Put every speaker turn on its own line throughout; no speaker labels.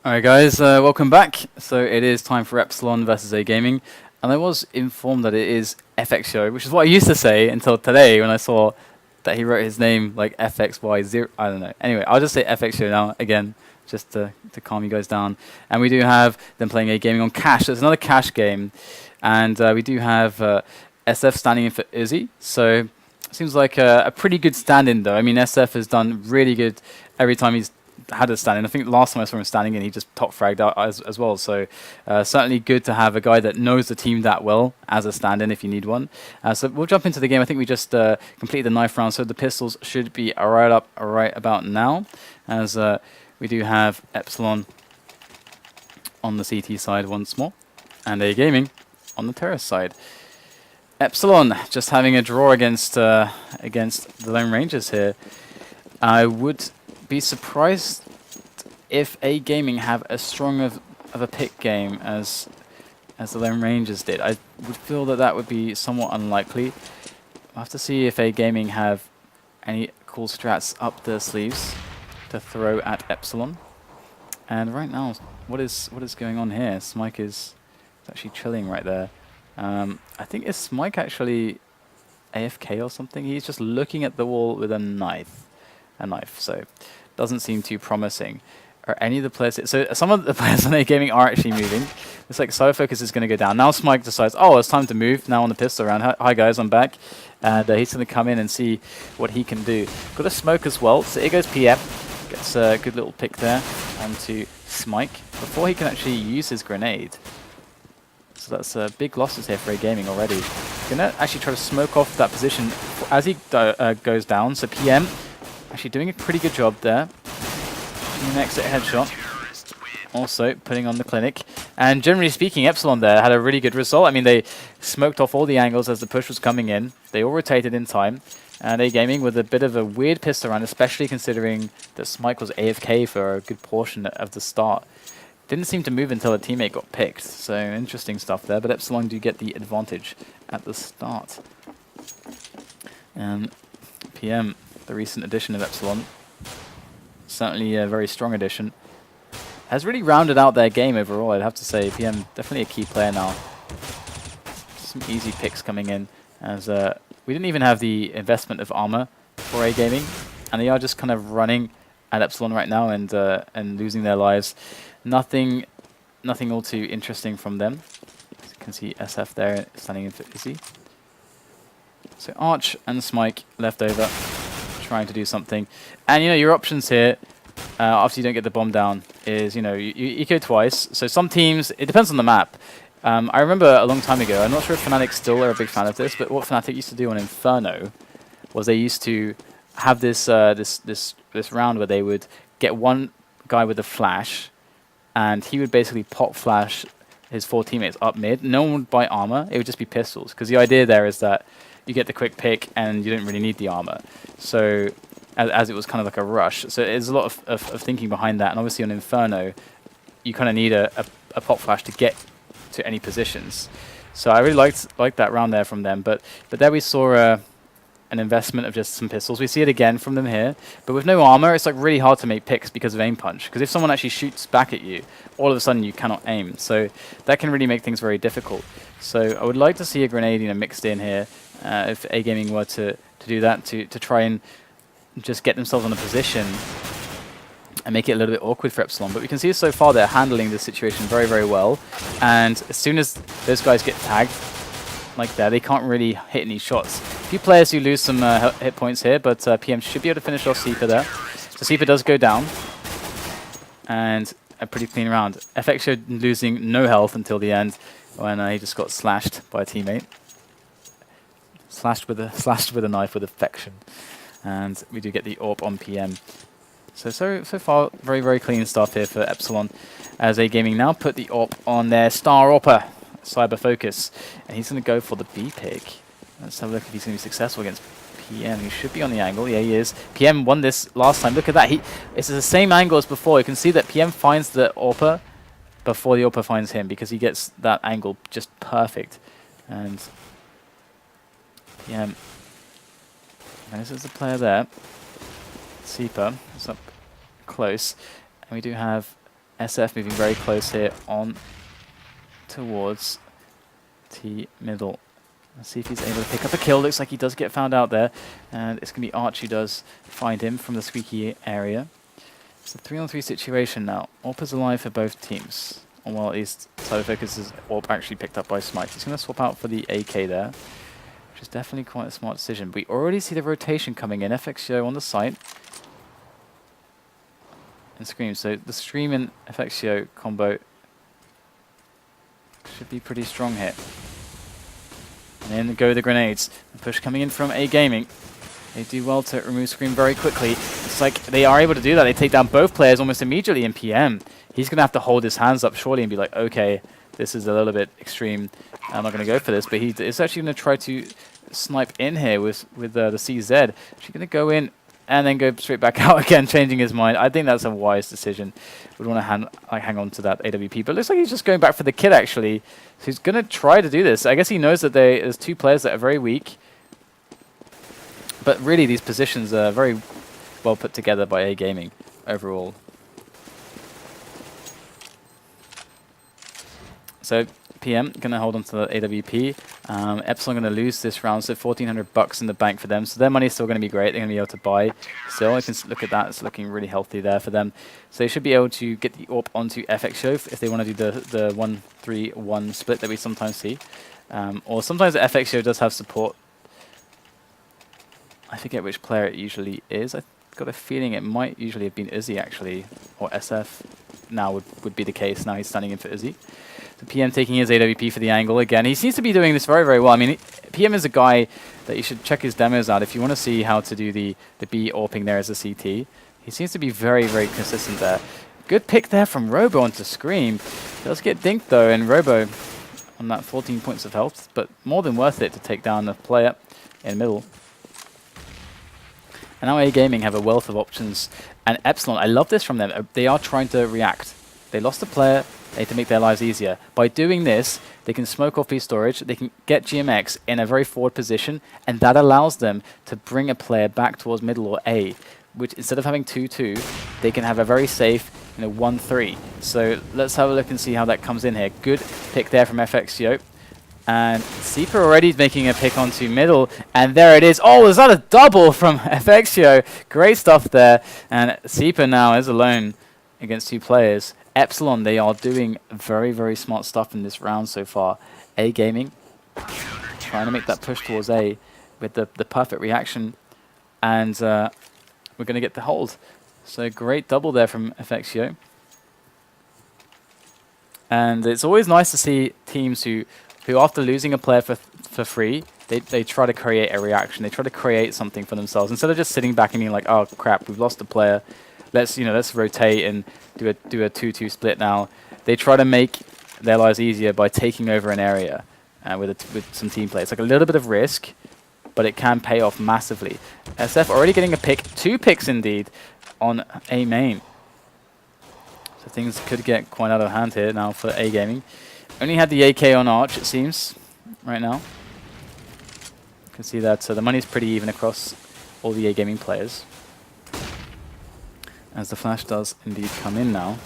Alright guys, welcome back. So it is time for Epsilon versus A Gaming, and I was informed that it is FX Show, which is what I used to say until today when I saw that he wrote his name like FXY0. I don't know. Anyway, I'll just say FX Show now again, just to calm you guys down. And we do have them playing A Gaming on Cash. So it's another Cash game, and we do have SF standing in for Uzzziii. So it seems like a pretty good stand-in though. I mean, SF has done really good every time he's had a stand-in. I think last time I saw him standing in, he just top fragged out as well. So certainly good to have a guy that knows the team that well as a stand-in if you need one. So we'll jump into the game. I think we just completed the knife round, so the pistols should be right about now, as we do have Epsilon on the CT side once more, and A Gaming on the terrace side. Epsilon just having a draw against the Lone Rangers here. I would be surprised if A Gaming have as strong of a pick game as the Lone Rangers did. I would feel that would be somewhat unlikely. I'll have to see if A Gaming have any cool strats up their sleeves to throw at Epsilon. And right now, what is going on here? Smike is actually chilling right there. I think is Smike actually AFK or something? He's just looking at the wall with a knife. So doesn't seem too promising. Are any of the players... So some of the players on A Gaming are actually moving. Looks like CyberFocus is going to go down. Now Smike decides, oh, it's time to move now on the pistol round. Hi guys, I'm back. And he's going to come in and see what he can do. Got a smoke as well. So here goes PM. Gets a good little pick there onto Smike before he can actually use his grenade. So that's big losses here for A Gaming already. Going to actually try to smoke off that position as he goes down. So PM actually doing a pretty good job there. An exit headshot. Also putting on the clinic. And generally speaking, Epsilon there had a really good result. I mean, they smoked off all the angles as the push was coming in. They all rotated in time. And A Gaming with a bit of a weird pistol round, especially considering that Smike was AFK for a good portion of the start. Didn't seem to move until a teammate got picked. So interesting stuff there. But Epsilon do get the advantage at the start. And PM, the recent addition of Epsilon, certainly a very strong addition, has really rounded out their game overall, I'd have to say. PM definitely a key player now. Some easy picks coming in, as we didn't even have the investment of armor for A Gaming, and they are just kind of running at Epsilon right now and losing their lives. Nothing all too interesting from them. As you can see SF there standing in for Uzzziii. So Arch and Smike left over, trying to do something. And you know, your options here, after you don't get the bomb down, is, you know, you eco twice. So some teams, it depends on the map. I remember a long time ago, I'm not sure if Fnatic still are a big fan of this, but what Fnatic used to do on Inferno was they used to have this this round where they would get one guy with a flash, and he would basically pop flash his 4 teammates up mid. No one would buy armor, it would just be pistols, because the idea there is that you get the quick pick and you don't really need the armor. So as it was kind of like a rush. So there's a lot of thinking behind that, and obviously on Inferno you kind of need a pop flash to get to any positions. So I really liked that round there from them, but there we saw an investment of just some pistols. We see it again from them here, but with no armor it's like really hard to make picks because of aim punch, because if someone actually shoots back at you, all of a sudden you cannot aim. So that can really make things very difficult. So I would like to see a grenade, you know, mixed in here, if A Gaming were to do that, to try and just get themselves on a position and make it a little bit awkward for Epsilon. But we can see so far they're handling this situation very, very well. And as soon as those guys get tagged like that, they can't really hit any shots. A few players who lose some hit points here, but PM should be able to finish off CEpr there. So CEpr does go down, and a pretty clean round. FX showed losing no health until the end, when he just got slashed by a teammate. Slashed with a knife with affection. And we do get the AWP on PM. So far, very, very clean stuff here for Epsilon, as A Gaming now put the AWP on their star AWPer, CyberFocus. And he's going to go for the B pick. Let's have a look if he's going to be successful against PM. He should be on the angle. Yeah, he is. PM won this last time. Look at that. It's the same angle as before. You can see that PM finds the AWPer before the AWPer finds him, because he gets that angle just perfect. And PM... And this is the player there. CEpr is up close. And we do have SF moving very close here on towards T middle. Let's see if he's able to pick up a kill. Looks like he does get found out there. And it's going to be Arch who does find him from the squeaky area. It's a 3-on-3 situation now. AWP is alive for both teams. Or well, at least CyberFocus is AWP actually picked up by Smike. He's going to swap out for the AK there, which is definitely quite a smart decision. But we already see the rotation coming in. FXO on the site. And Scream. So the Scream and FXO combo should be pretty strong here. And then go the grenades. The push coming in from A Gaming. They do well to remove Scream very quickly. It's like they are able to do that. They take down both players almost immediately in PM. He's going to have to hold his hands up surely and be like, okay, this is a little bit extreme. I'm not going to go for this. But he is actually going to try to snipe in here with the CZ. Actually going to go in and then go straight back out again, changing his mind. I think that's a wise decision. Would want to hang on to that AWP. But it looks like he's just going back for the kill, actually. So he's going to try to do this. I guess he knows that there's two players that are very weak. But really, these positions are very well put together by A Gaming overall. So PM going to hold on to the AWP. Epsilon going to lose this round, so 1,400 bucks in the bank for them. So their money's still going to be great. They're going to be able to buy. Still, I can look at that. It's looking really healthy there for them. So they should be able to get the AWP onto FXO if they want to do the 1-3-1 split that we sometimes see. Or sometimes the FXO does have support. I forget which player it usually is. I've got a feeling it might usually have been Uzzziii, actually. Or SF now would be the case. Now he's standing in for Uzzziii. So PM taking his AWP for the angle again. He seems to be doing this very, very well. I mean, PM is a guy that you should check his demos out if you want to see how to do the B AWPing there as a CT. He seems to be very, very consistent there. Good pick there from ROBO onto Scream. Does get dinked though, and ROBO on that 14 points of health, but more than worth it to take down the player in the middle. And now A Gaming have a wealth of options. And Epsilon, I love this from them. They are trying to react. They lost a player. They need to make their lives easier. By doing this, they can smoke off B storage. They can get GMX in a very forward position. And that allows them to bring a player back towards middle or A, which instead of having 2-2, they can have a very safe 1-3. So let's have a look and see how that comes in here. Good pick there from FXO. And CEpr already making a pick onto middle, and there it is. Oh, is that a double from FXO? Great stuff there. And CEpr now is alone against two players. Epsilon, they are doing very, very smart stuff in this round so far. A Gaming trying to make that push towards A with the perfect reaction, and we're going to get the hold. So great double there from FXO. And it's always nice to see teams who after losing a player for free, they try to create a reaction. They try to create something for themselves instead of just sitting back and being like, "Oh crap, we've lost a player. Let's rotate and do a 2-2 split now." They try to make their lives easier by taking over an area with some team play. It's like a little bit of risk, but it can pay off massively. SF already getting a pick, 2 picks indeed on A main. So things could get quite out of hand here now for A Gaming. Only had the AK on Arch, it seems, right now. You can see that the money's pretty even across all the A Gaming players. As the flash does indeed come in now.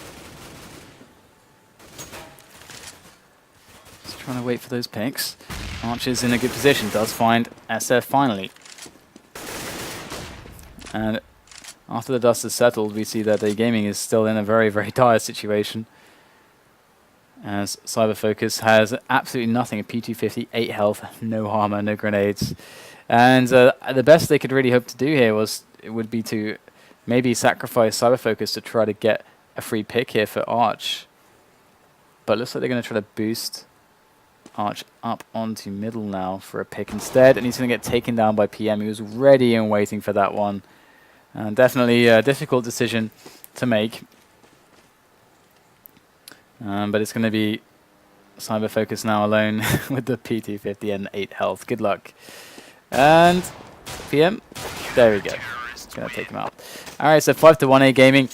Just trying to wait for those picks. Arch is in a good position, does find SF finally. And after the dust has settled, we see that A Gaming is still in a very, very dire situation. As CyberFocus has absolutely nothing, a P250, 8 health, no armor, no grenades. And the best they could really hope to do here would be to maybe sacrifice CyberFocus to try to get a free pick here for Arch. But it looks like they're going to try to boost Arch up onto middle now for a pick instead. And he's going to get taken down by PM. He was ready and waiting for that one. And definitely a difficult decision to make. But it's going to be CyberFocus now alone with the P250 and 8 health. Good luck. And PM, there we go. It's going to take him out. Alright, so 5-1 A Gaming.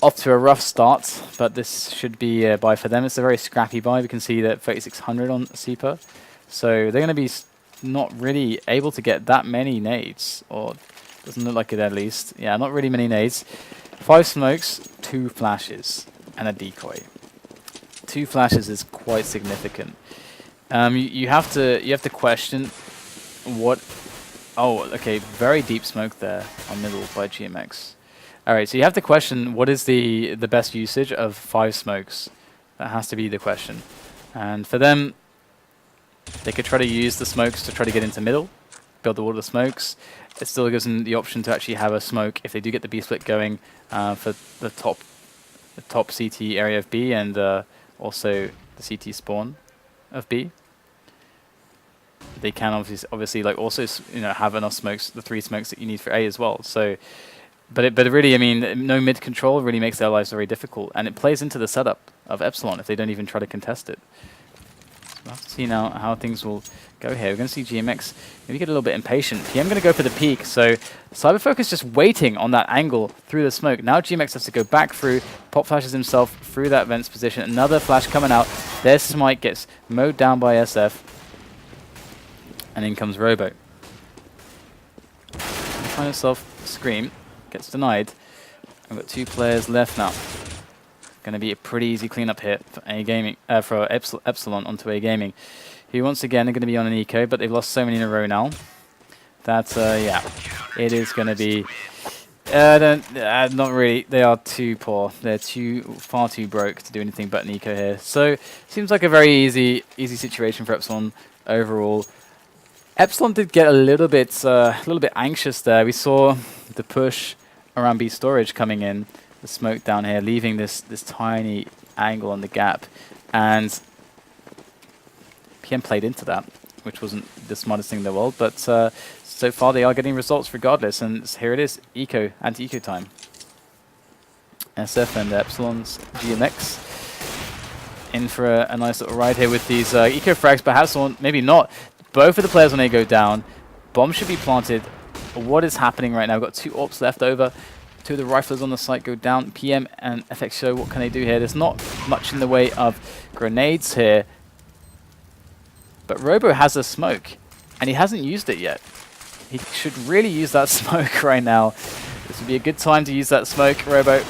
Off to a rough start, but this should be a buy for them. It's a very scrappy buy. We can see that 3,600 on CEpr. So they're going to be not really able to get that many nades, or doesn't look like it at least. Yeah, not really many nades. 5 smokes, 2 flashes. and a decoy. 2 flashes is quite significant. You have to question what. Oh, okay, very deep smoke there on middle by GMX. All right, so you have to question what is the best usage of 5 smokes. That has to be the question. And for them, they could try to use the smokes to try to get into middle, build the wall of smokes. It still gives them the option to actually have a smoke if they do get the B split going for the top CT area of B and also the CT spawn of B. They can obviously like also have enough smokes, the 3 smokes that you need for A as well. So, but really, I mean, no mid control really makes their lives very difficult, and it plays into the setup of Epsilon if they don't even try to contest it. So we'll have to see now how things will go here. We're going to see GMX maybe get a little bit impatient. PM going to go for the peak, so CyberFocus just waiting on that angle through the smoke. Now GMX has to go back through, pop flashes himself through that vents position. Another flash coming out. There's Smike, gets mowed down by SF. And in comes ROBO. Find himself Scream. Gets denied. I've got 2 players left now. Going to be a pretty easy cleanup here for A Gaming, for Epsilon onto A Gaming, who once again are going to be on an eco, but they've lost so many in a row now. That yeah, it is going to be. Not really. They are too poor. They're far too broke to do anything but an eco here. So seems like a very easy situation for Epsilon overall. Epsilon did get a little bit anxious there. We saw the push around B storage coming in, the smoke down here, leaving this tiny angle on the gap, and PM played into that, which wasn't the smartest thing in the world. But so far they are getting results regardless, and here it is, anti-eco time. SF and Epsilon's GMX in for a nice little ride here with these eco frags. Perhaps maybe not. Both of the players when they go down, bomb should be planted. What is happening right now? We've got 2 AWPs left over. 2 of the riflers on the site go down. PM and FXO, what can they do here? There's not much in the way of grenades here. But ROBO has a smoke, and he hasn't used it yet. He should really use that smoke right now. This would be a good time to use that smoke, ROBO.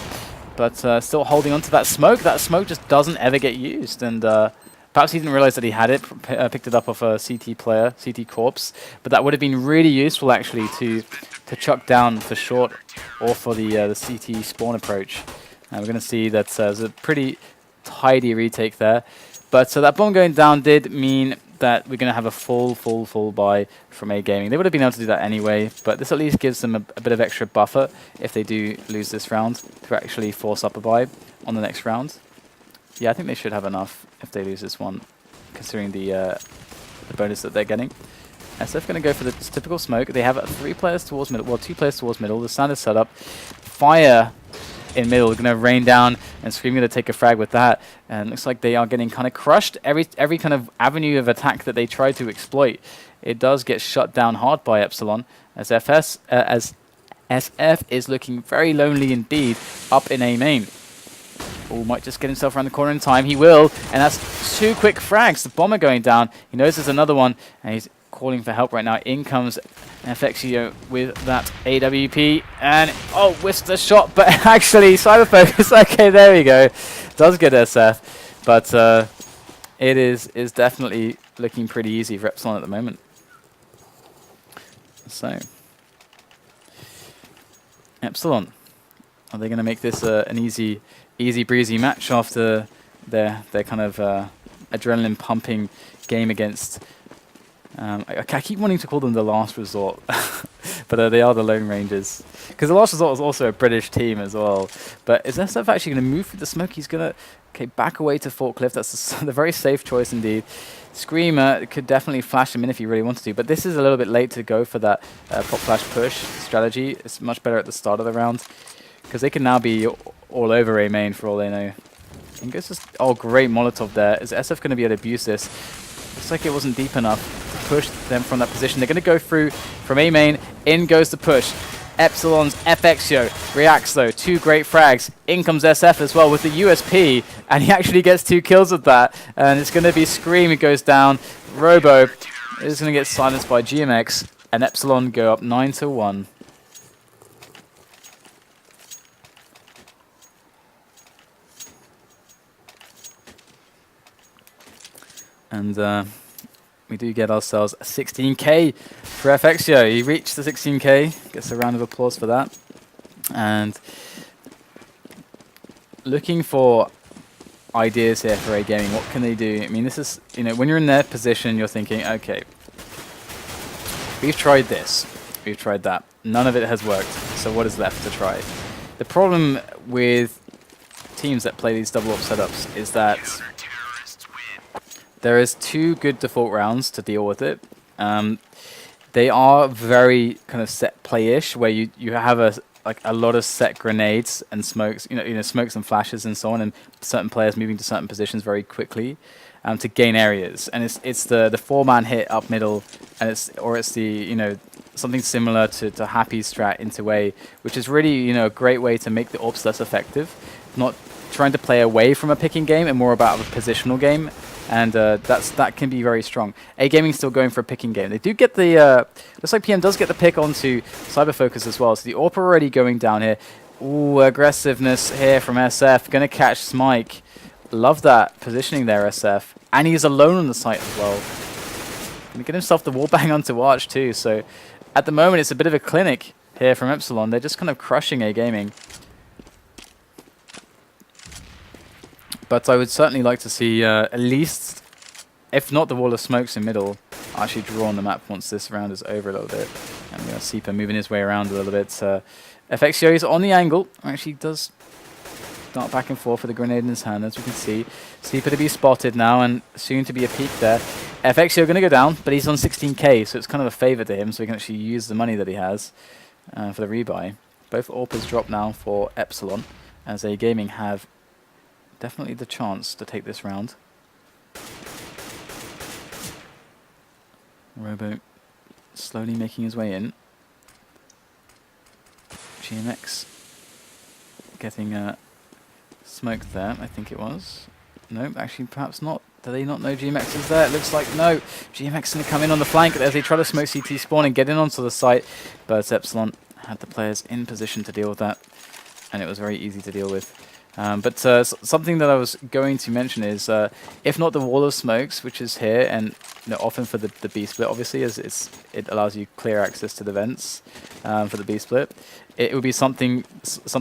But still holding on to that smoke. That smoke just doesn't ever get used. And perhaps he didn't realize that he had it, picked it up off a CT player, CT corpse. But that would have been really useful, actually, to chuck down for short or for the CT spawn approach. We're going to see that there's a pretty tidy retake there. But that bomb going down did mean that we're going to have a full buy from A Gaming. They would have been able to do that anyway, but this at least gives them a bit of extra buffer if they do lose this round to actually force up a buy on the next round. Yeah, I think they should have enough if they lose this one, considering the bonus that they're getting. SF going to go for the typical smoke. They have 3 players towards middle, well, 2 players towards middle. The standard setup. Fire in middle, going to rain down, and Scream going to take a frag with that. And looks like they are getting kind of crushed. Every kind of avenue of attack that they try to exploit, it does get shut down hard by Epsilon, as SF is looking very lonely indeed up in A main. Oh, might just get himself around the corner in time. He will, and that's 2 quick frags. The bomber going down. He knows there's another one, and he's calling for help right now. In comes FXO with that AWP, and oh, whisked the shot, but actually CyberFocus. Okay, there we go. Does get SF, but it is definitely looking pretty easy for Epsilon at the moment. So Epsilon, are they going to make this an easy breezy match after their kind of adrenaline pumping game against? I keep wanting to call them the last resort, but they are the Lone Rangers, because the last resort was also a British team as well. But is SF actually going to move through the smoke? He's going to back away to Fort Cliff. That's the very safe choice indeed. Screamer could definitely flash him in if he really wanted to, but this is a little bit late to go for that pop flash push strategy. It's much better at the start of the round, because they can now be all over A main for all they know. And goes just, oh, great Molotov there. Is SF going to be able to abuse this? Looks like it wasn't deep enough to push them from that position. They're going to go through from A main. In goes the push. Epsilon's FXO reacts though. 2 great frags. In comes SF as well with the USP, and he actually gets 2 kills with that. And it's going to be Scream who goes down. ROBO is going to get silenced by GMX, and Epsilon go up 9-1. And we do get ourselves a 16k for FXio. He reached the 16k. Gets a round of applause for that. And looking for ideas here for A Gaming. What can they do? I mean, this is, you know, when you're in their position, you're thinking, okay, we've tried this, we've tried that. None of it has worked. So what is left to try? The problem with teams that play these double up setups is that there is 2 good default rounds to deal with it. They are very kind of set play-ish, where you have a lot of set grenades and smokes, you know, smokes and flashes and so on, and certain players moving to certain positions very quickly to gain areas. And it's the 4-man hit up middle, and it's the, you know, something similar to Happy's strat into A, which is really, you know, a great way to make the AWPs less effective. Not trying to play away from a picking game and more about a positional game. And that can be very strong. A Gaming still going for a picking game. They do get the looks like PM does get the pick onto CyberFocus as well. So the AWP already going down here. Ooh, aggressiveness here from SF. Gonna catch Smike. Love that positioning there, SF. And he's alone on the site as well. Gonna get himself the wallbang onto Arch too. So at the moment it's a bit of a clinic here from Epsilon. They're just kind of crushing A Gaming. But I would certainly like to see at least, if not the wall of smokes in middle, actually draw on the map once this round is over a little bit. And we got CEpr moving his way around a little bit. FXio is on the angle. Actually does dart back and forth with a grenade in his hand, as we can see. CEpr to be spotted now, and soon to be a peek there. FXio going to go down, but he's on 16k, so it's kind of a favour to him, so he can actually use the money that he has for the rebuy. Both AWPers drop now for Epsilon, as A Gaming have definitely the chance to take this round. ROBO slowly making his way in. GMX getting smoked there, I think it was. No, actually perhaps not. Do they not know GMX is there? It looks like no. GMX is going to come in on the flank as they try to smoke CT spawn and get in onto the site. But Epsilon had the players in position to deal with that. And it was very easy to deal with. But something that I was going to mention is, if not the wall of smokes, which is here, and you know, often for the B split, obviously, as it allows you clear access to the vents for the B split, it would be something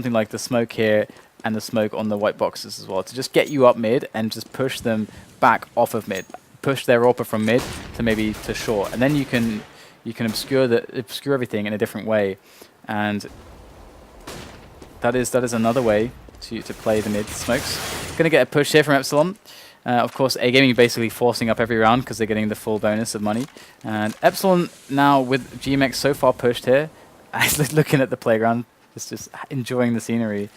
like the smoke here and the smoke on the white boxes as well, to just get you up mid and just push them back off of mid, push their AWPer from mid to maybe to short, and then you can obscure everything in a different way, and that is another way to play the mid smokes. Going to get a push here from Epsilon. Of course, A Gaming basically forcing up every round because they're getting the full bonus of money. And Epsilon now with GMX so far pushed here, looking at the playground, just enjoying the scenery.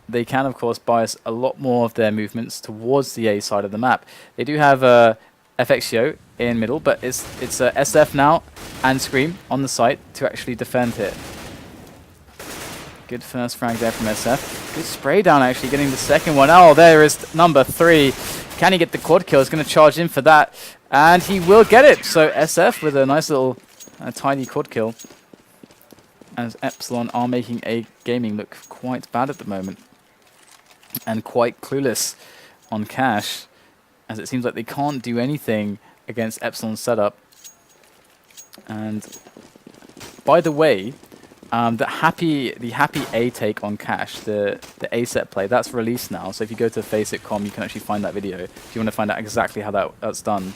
They can, of course, bias a lot more of their movements towards the A side of the map. They do have FXio in middle, but it's SF now and Scream on the site to actually defend here. Good first frag there from SF. Good spray down actually, getting the second one. Oh, there is number 3. Can he get the quad kill? He's going to charge in for that. And he will get it. So SF with a nice little tiny quad kill. As Epsilon are making A Gaming look quite bad at the moment. And quite clueless on cash. As it seems like they can't do anything against Epsilon's setup. And by the way, the happy A take on cash, the A set play, that's released now. So if you go to faceit.com, you can actually find that video if you want to find out exactly how that's done.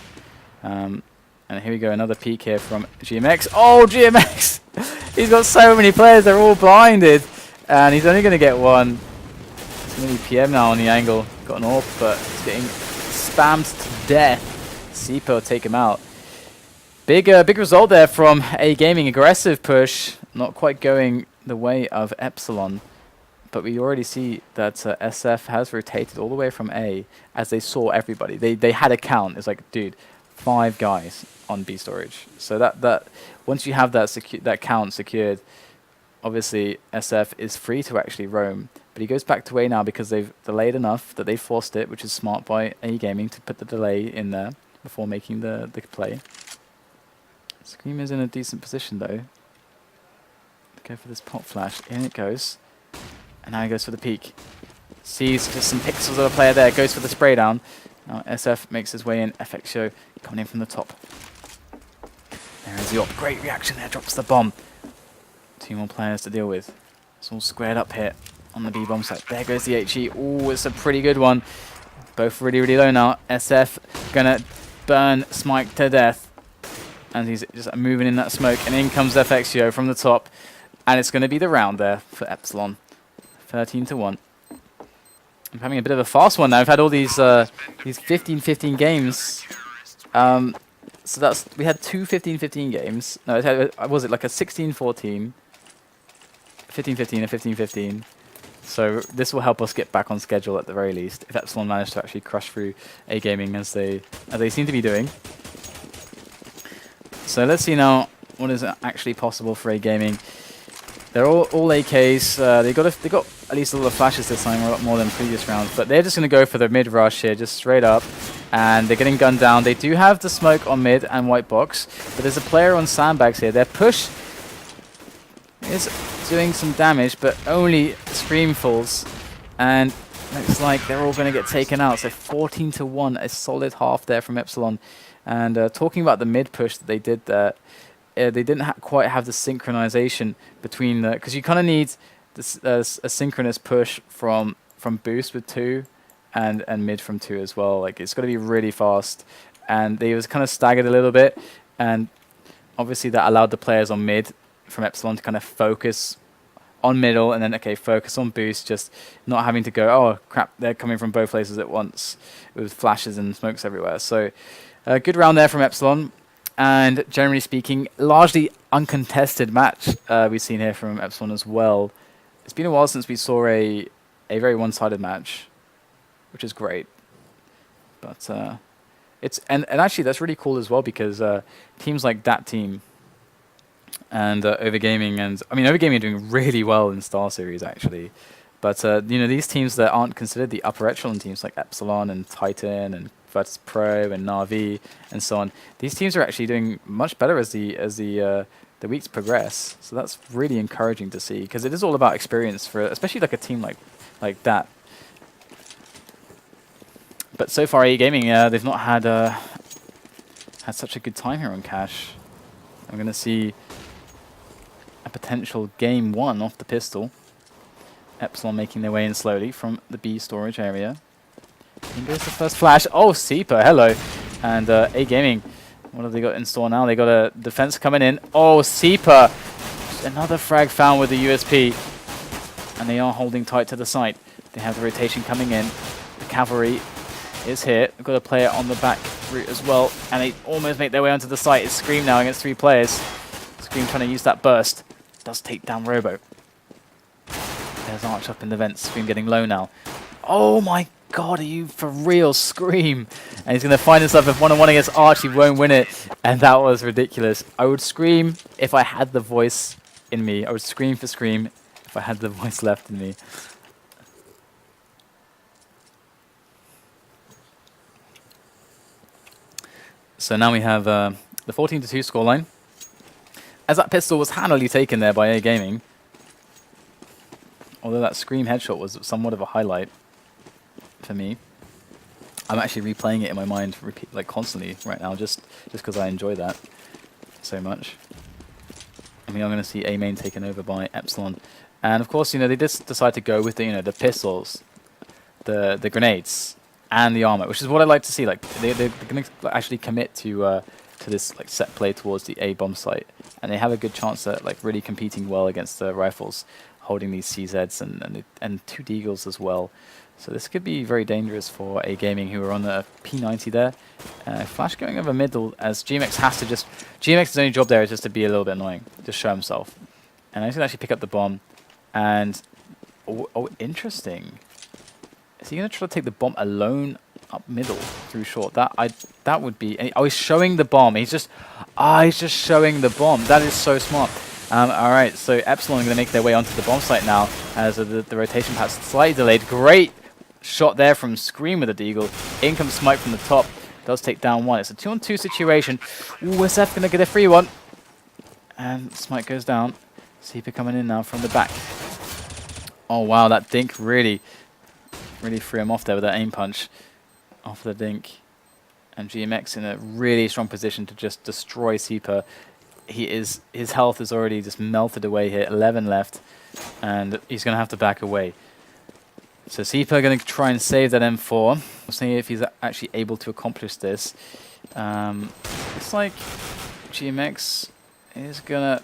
And here we go, another peek here from GMX. Oh, GMX! He's got so many players, they're all blinded, and he's only going to get one. It's going to be PM now on the angle. Got an AWP, but he's getting spammed to death. CEpr will take him out. Big result there from A Gaming. Aggressive push, not quite going the way of Epsilon. But we already see that SF has rotated all the way from A as they saw everybody. They had a count. It's like, dude, 5 guys on B storage. So that once you have that count secured, obviously SF is free to actually roam. But he goes back to A now because they've delayed enough that they forced it, which is smart by A Gaming to put the delay in there before making the play. Scream is in a decent position though. Go for this pop flash. In it goes. And now he goes for the peek. Sees just some pixels of a player there. Goes for the spray down. Now SF makes his way in. FXO coming in from the top. There is the op. Great reaction there. Drops the bomb. 2 more players to deal with. It's all squared up here on the B bomb site. There goes the HE. Oh, it's a pretty good one. Both really, really low now. SF gonna burn Smike to death. And he's just moving in that smoke. And in comes FXO from the top. And it's gonna be the round there for Epsilon. 13-1. I'm having a bit of a fast one now. I've had all these 15-15 games. So that's, we had 2 15-15 games. No, was it like a 16-14, 15-15, and 15-15? So this will help us get back on schedule at the very least, if Epsilon manage to actually crush through A gaming as they seem to be doing. So let's see now what is actually possible for A gaming. They're all AKs. They got at least a lot of flashes this time, a lot more than previous rounds. But they're just going to go for the mid rush here, just straight up. And they're getting gunned down. They do have the smoke on mid and white box, but there's a player on sandbags here. Their push is doing some damage, but only Scream falls. And looks like they're all going to get taken out. So 14-1, a solid half there from Epsilon. And talking about the mid push that they did there, they didn't quite have the synchronization between the, because you kind of need this, a synchronous push from boost with 2 and mid from 2 as well. Like, it's got to be really fast, and they was kind of staggered a little bit, and obviously that allowed the players on mid from Epsilon to kind of focus on middle and then focus on boost, just not having to go, oh crap, they're coming from both places at once with flashes and smokes everywhere. So a good round there from Epsilon. And generally speaking, largely uncontested match we've seen here from Epsilon as well. It's been a while since we saw a very one-sided match, which is great. But it's and actually that's really cool as well, because teams like that team and Overgaming, and I mean Overgaming are doing really well in Starseries actually. But you know, these teams that aren't considered the upper echelon teams like Epsilon and Titan and Virtus.pro and Na'Vi and so on, these teams are actually doing much better as the weeks progress. So that's really encouraging to see, because it is all about experience for especially like a team like that. But so far, A Gaming, they've not had such a good time here on Cash. I'm going to see a potential game 1 off the pistol. Epsilon making their way in slowly from the B storage area. In goes the first flash. Oh, CEpr, hello. And A Gaming, what have they got in store now? They got a defense coming in. Oh, CEpr, another frag found with the USP. And they are holding tight to the site. They have the rotation coming in. The cavalry is here. They've got a player on the back route as well. And they almost make their way onto the site. It's Scream now against 3 players. Scream trying to use that burst. Does take down ROBO. There's Arch up in the vents. Scream getting low now. Oh my god, are you for real, Scream? And he's going to find himself with one-on-one against Arch. He won't win it. And that was ridiculous. I would scream if I had the voice in me. I would scream for Scream if I had the voice left in me. So now we have the 14-2 scoreline. As that pistol was handily taken there by A Gaming. Although that Scream headshot was somewhat of a highlight for me. I'm actually replaying it in my mind like constantly right now, just because I enjoy that so much. I mean, I'm going to see A main taken over by Epsilon. And of course, you know, they just decide to go with the pistols, the grenades, and the armor, which is what I like to see. Like they're going to actually commit to this like set play towards the A bomb site, and they have a good chance at like really competing well against the rifles, holding these CZs and 2 Deagles as well. So this could be very dangerous for A Gaming, who are on the P90 there. Flash going over middle, as GMX has to just... GMX's only job there is just to be a little bit annoying, just show himself. And he's going to actually pick up the bomb. And... Oh, interesting. Is he going to try to take the bomb alone up middle through short? That would be... Oh, he's showing the bomb. He's just showing the bomb. That is so smart. Alright, so Epsilon are going to make their way onto the bomb site now, as the rotation path's slightly delayed. Great shot there from Scream with a Deagle. In comes Smike from the top. Does take down 1. It's a 2-on-2 situation. Ooh, SF going to get a free one. And Smike goes down. CEpr coming in now from the back. Oh wow, that dink really threw him off there with that aim punch. off the dink. And GMX in a really strong position to just destroy CEpr. His health is already just melted away here, 11 left, and he's going to have to back away. So CEpr going to try and save that M4. We'll see if he's actually able to accomplish this. Looks like GMX is going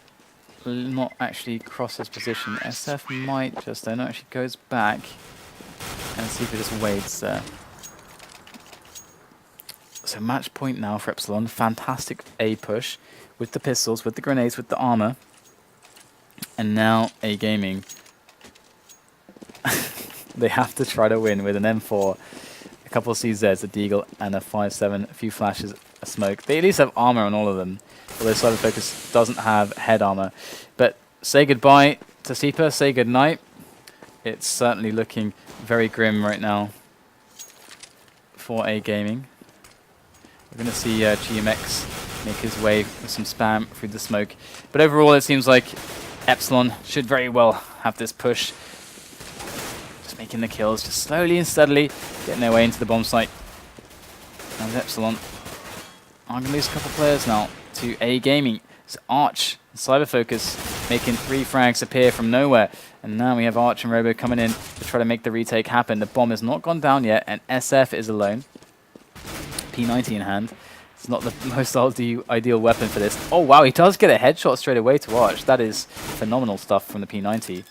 to not actually cross his position. SF might just, though, no, actually goes back, and CEpr just waits there. So match point now for Epsilon. Fantastic A push with the pistols, with the grenades, with the armor. And now A Gaming. They have to try to win with an M4, a couple of CZs, a Deagle, and a 5.7, a few flashes, a smoke. They at least have armor on all of them, although CyberFocus doesn't have head armor. But say goodbye to CEpr, say goodnight. It's certainly looking very grim right now for A Gaming. We're going to see GMX make his way with some spam through the smoke. But overall, it seems like Epsilon should very well have this push. Just making the kills, just slowly and steadily getting their way into the bomb site. And Epsilon are going to lose a couple players now to A Gaming. It's Arch and CyberFocus making 3 frags appear from nowhere. And now we have Arch and Robo coming in to try to make the retake happen. The bomb has not gone down yet, and SF is alone. P90 in hand. It's not the most ideal weapon for this. Oh wow, he does get a headshot straight away to Arch. That is phenomenal stuff from the P90.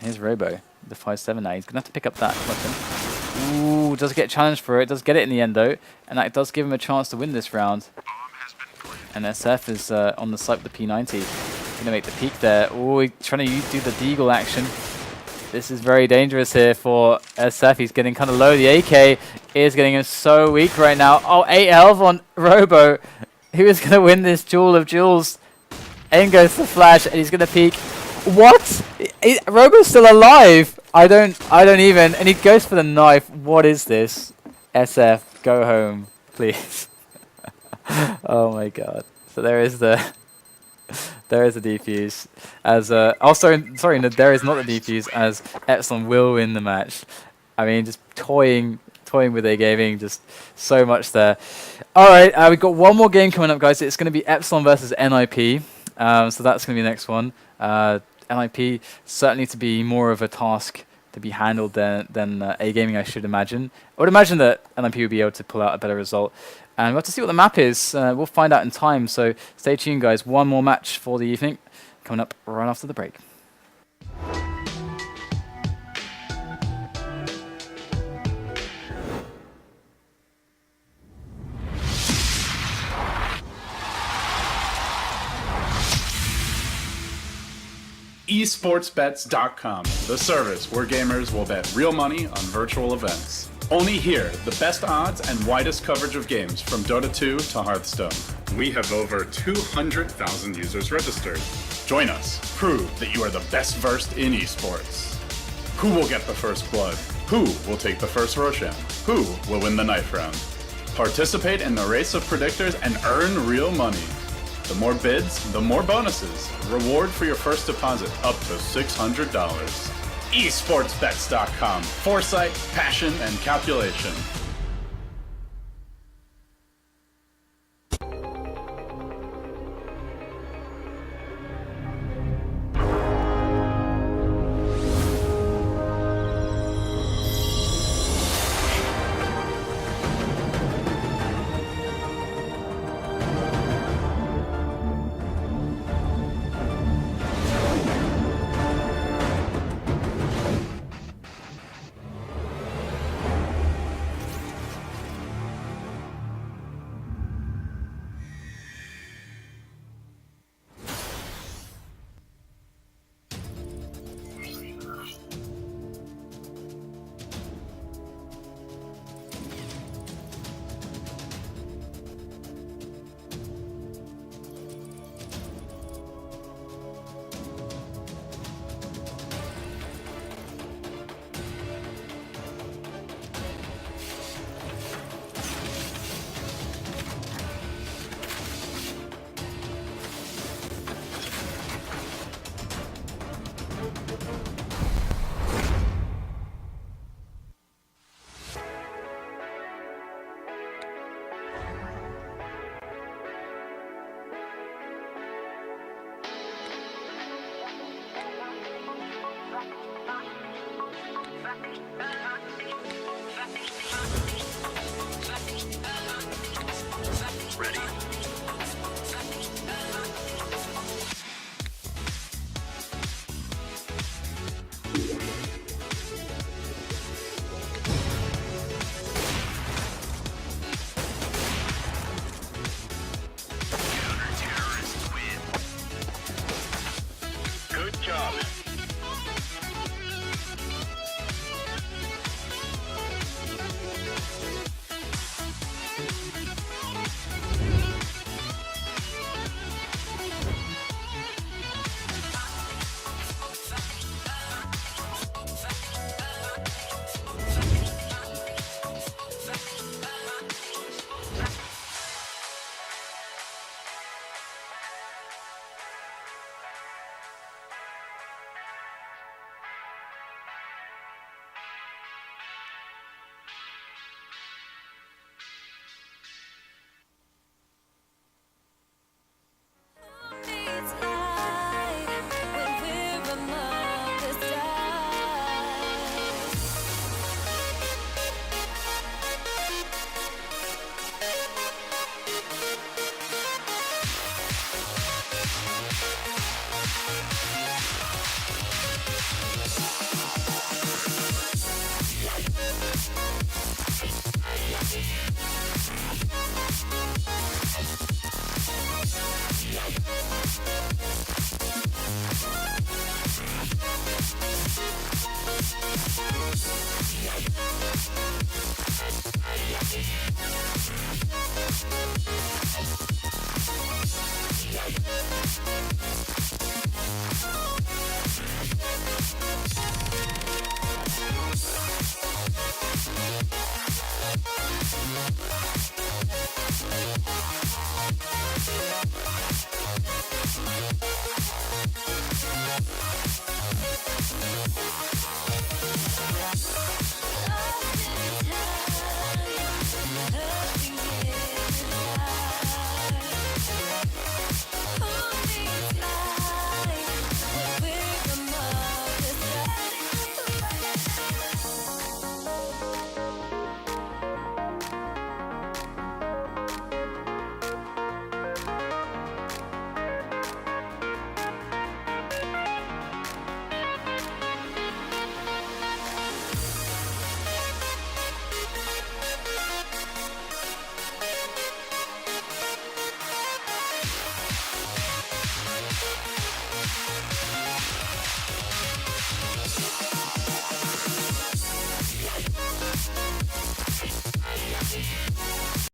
Here's Robo, the 5.7 now. He's going to have to pick up that weapon. Ooh, does get challenged for it. Does get it in the end though. And that does give him a chance to win this round. And SF is on the site with the P90. Going to make the peek there. Oh, he's trying to do the Deagle action. This is very dangerous here for SF. He's getting kind of low. The AK is getting him so weak right now. Oh, 8 health on Robo. Who is going to win this Jewel of Jewels? In goes the flash, and he's going to peek. What? Robo's still alive. I don't even. And he goes for the knife. What is this? SF, go home, please. Oh my god. So there is the defuse. As sorry, no, there is not the defuse, as Epsilon will win the match. I mean, just toying with A Gaming, just so much there. All right, we've got one more game coming up, guys. It's going to be Epsilon versus NIP. So that's going to be the next one. NIP certainly to be more of a task to be handled than A Gaming, I should imagine. I would imagine that NIP would be able to pull out a better result. And we'll have to see what the map is. We'll find out in time, so stay tuned, guys. One more match for the evening coming up right after the break.
eSportsBets.com, the service where gamers will bet real money on virtual events. Only here, the best odds and widest coverage of games from Dota 2 to Hearthstone. We have over 200,000 users registered. Join us. Prove that you are the best versed in esports. Who will get the first blood? Who will take the first Roshan? Who will win the knife round? Participate in the race of predictors and earn real money. The more bids, the more bonuses. Reward for your first deposit up to $600. eSportsBets.com. Foresight, passion, and calculation.